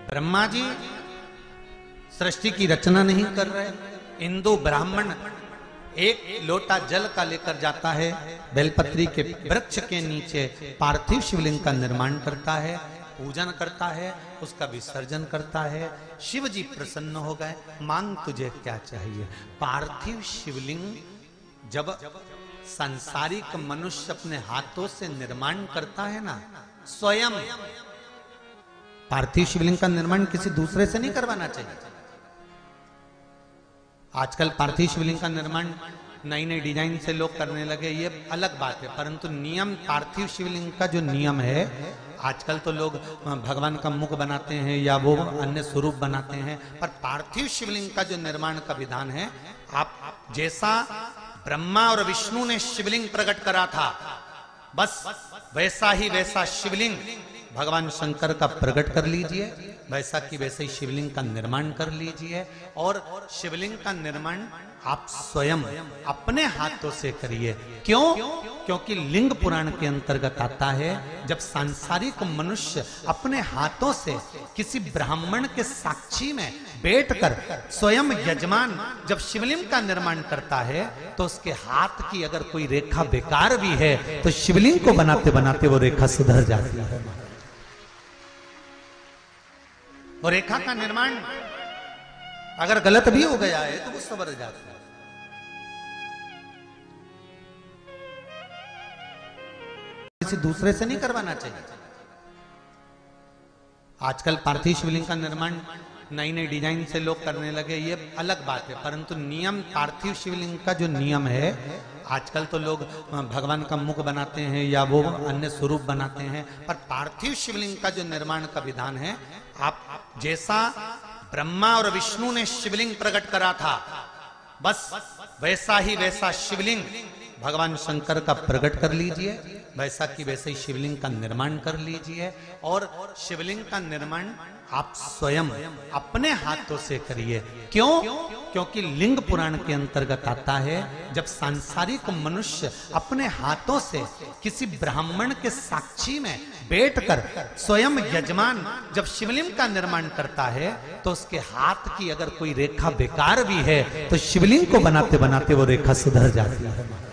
ब्रह्मा जी सृष्टि की रचना नहीं कर रहे। हिंदू ब्राह्मण एक लोटा जल का लेकर जाता है, बेलपत्री के वृक्ष के नीचे पार्थिव शिवलिंग का निर्माण करता है, पूजन करता है, उसका विसर्जन करता है। शिव जी प्रसन्न हो गए, मांग तुझे क्या चाहिए। पार्थिव शिवलिंग जब सांसारिक मनुष्य अपने हाथों से निर्माण करता है ना, स्वयं पार्थिव शिवलिंग का निर्माण किसी दूसरे से नहीं करवाना चाहिए। आजकल पार्थिव शिवलिंग का निर्माण नई नई डिजाइन से लोग करने लगे, ये अलग बात है, परंतु नियम पार्थिव शिवलिंग का जो नियम है, आजकल तो लोग भगवान का मुख बनाते हैं या वो अन्य स्वरूप बनाते हैं, पर पार्थिव शिवलिंग का जो निर्माण का विधान है, आप जैसा ब्रह्मा और विष्णु ने शिवलिंग प्रकट करा था, बस वैसा ही वैसा शिवलिंग भगवान शंकर का प्रकट कर लीजिए, वैसा कि वैसे ही शिवलिंग का निर्माण कर लीजिए। और शिवलिंग का निर्माण आप स्वयं अपने हाथों से करिए। क्यों? क्योंकि लिंग पुराण के अंतर्गत आता है, जब सांसारिक मनुष्य अपने हाथों से किसी ब्राह्मण के साक्षी में बैठकर स्वयं यजमान जब शिवलिंग का निर्माण करता है, तो उसके हाथ की अगर कोई रेखा बेकार भी है तो शिवलिंग को बनाते बनाते वो रेखा सुधर जाती है। और रेखा का निर्माण अगर गलत भी हो गया है तो वो सवर जाता है। किसी दूसरे से नहीं करवाना चाहिए। आजकल पार्थिव शिवलिंग का निर्माण नई नई डिजाइन से लोग करने लगे, ये अलग बात है, परंतु नियम पार्थिव शिवलिंग का जो नियम है, आजकल तो लोग भगवान का मुख बनाते हैं या वो अन्य स्वरूप बनाते हैं, पर पार्थिव शिवलिंग का जो निर्माण का विधान है, आप जैसा ब्रह्मा और विष्णु ने शिवलिंग प्रकट करा था, बस वैसा ही वैसा शिवलिंग भगवान शंकर का प्रकट कर लीजिए, वैसा कि वैसे ही शिवलिंग का निर्माण कर लीजिए। और शिवलिंग का निर्माण आप स्वयं अपने हाथों से करिए। क्यों? क्योंकि लिंग पुराण के अंतर्गत आता है, जब सांसारिक मनुष्य अपने हाथों से किसी ब्राह्मण के साक्षी में बैठकर स्वयं यजमान जब शिवलिंग का निर्माण करता है, तो उसके हाथ की अगर कोई रेखा बेकार भी है तो शिवलिंग को बनाते बनाते वो रेखा सुधर जाती है।